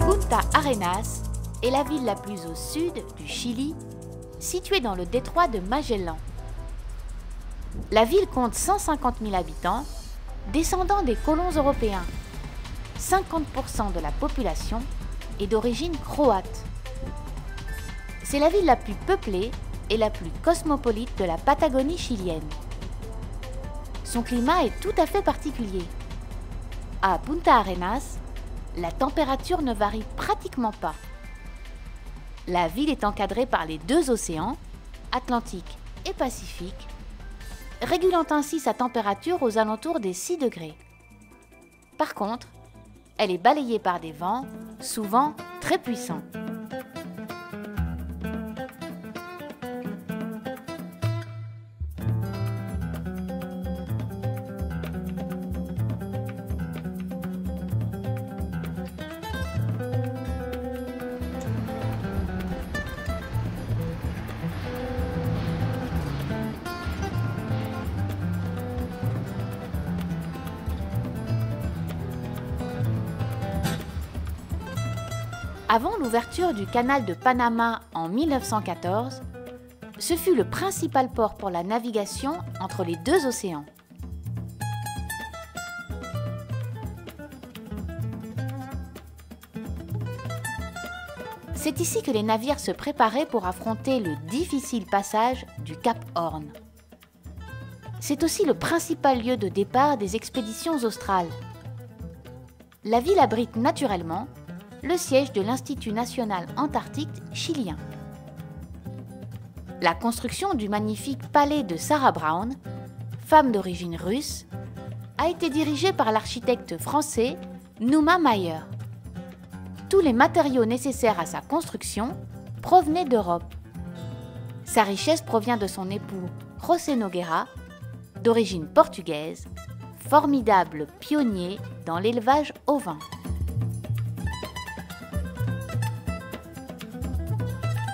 Punta Arenas est la ville la plus au sud du Chili, située dans le détroit de Magellan. La ville compte 150 000 habitants, descendants des colons européens. 50% de la population est d'origine croate. C'est la ville la plus peuplée et la plus cosmopolite de la Patagonie chilienne. Son climat est tout à fait particulier. À Punta Arenas, la température ne varie pratiquement pas. La ville est encadrée par les deux océans, Atlantique et Pacifique, régulant ainsi sa température aux alentours des 6 degrés. Par contre, elle est balayée par des vents, souvent très puissants. Avant l'ouverture du canal de Panama en 1914, ce fut le principal port pour la navigation entre les deux océans. C'est ici que les navires se préparaient pour affronter le difficile passage du Cap Horn. C'est aussi le principal lieu de départ des expéditions australes. La ville abrite naturellement le siège de l'Institut national antarctique chilien. La construction du magnifique palais de Sarah Brown, femme d'origine russe, a été dirigée par l'architecte français Numa Mayer. Tous les matériaux nécessaires à sa construction provenaient d'Europe. Sa richesse provient de son époux José Nogueira, d'origine portugaise, formidable pionnier dans l'élevage ovin.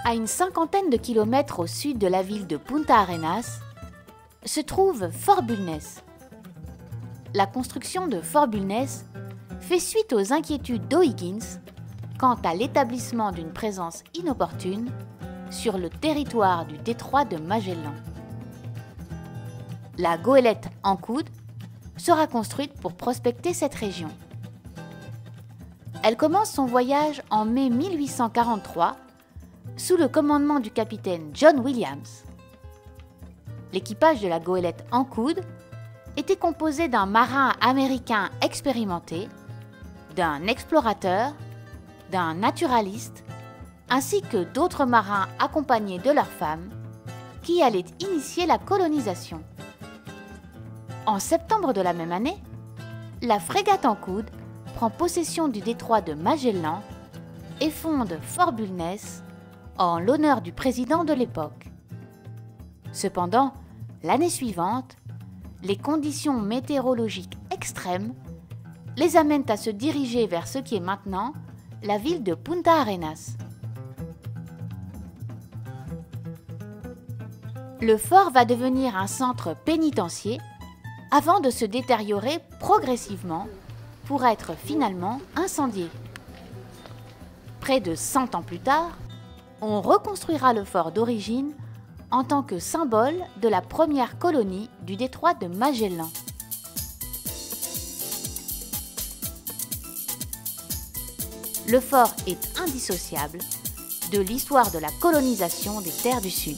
À une cinquantaine de kilomètres au sud de la ville de Punta Arenas, se trouve Fort Bulnes. La construction de Fort Bulnes fait suite aux inquiétudes d'O'Higgins quant à l'établissement d'une présence inopportune sur le territoire du détroit de Magellan. La goélette Ancud sera construite pour prospecter cette région. Elle commence son voyage en mai 1843 sous le commandement du capitaine John Williams. L'équipage de la goélette Ancud était composé d'un marin américain expérimenté, d'un explorateur, d'un naturaliste, ainsi que d'autres marins accompagnés de leurs femmes, qui allaient initier la colonisation. En septembre de la même année, la frégate Ancud prend possession du détroit de Magellan et fonde Fort Bulnes en l'honneur du président de l'époque. Cependant, l'année suivante, les conditions météorologiques extrêmes les amènent à se diriger vers ce qui est maintenant la ville de Punta Arenas. Le fort va devenir un centre pénitentiaire avant de se détériorer progressivement pour être finalement incendié. Près de 100 ans plus tard, on reconstruira le fort d'origine en tant que symbole de la première colonie du détroit de Magellan. Le fort est indissociable de l'histoire de la colonisation des terres du Sud.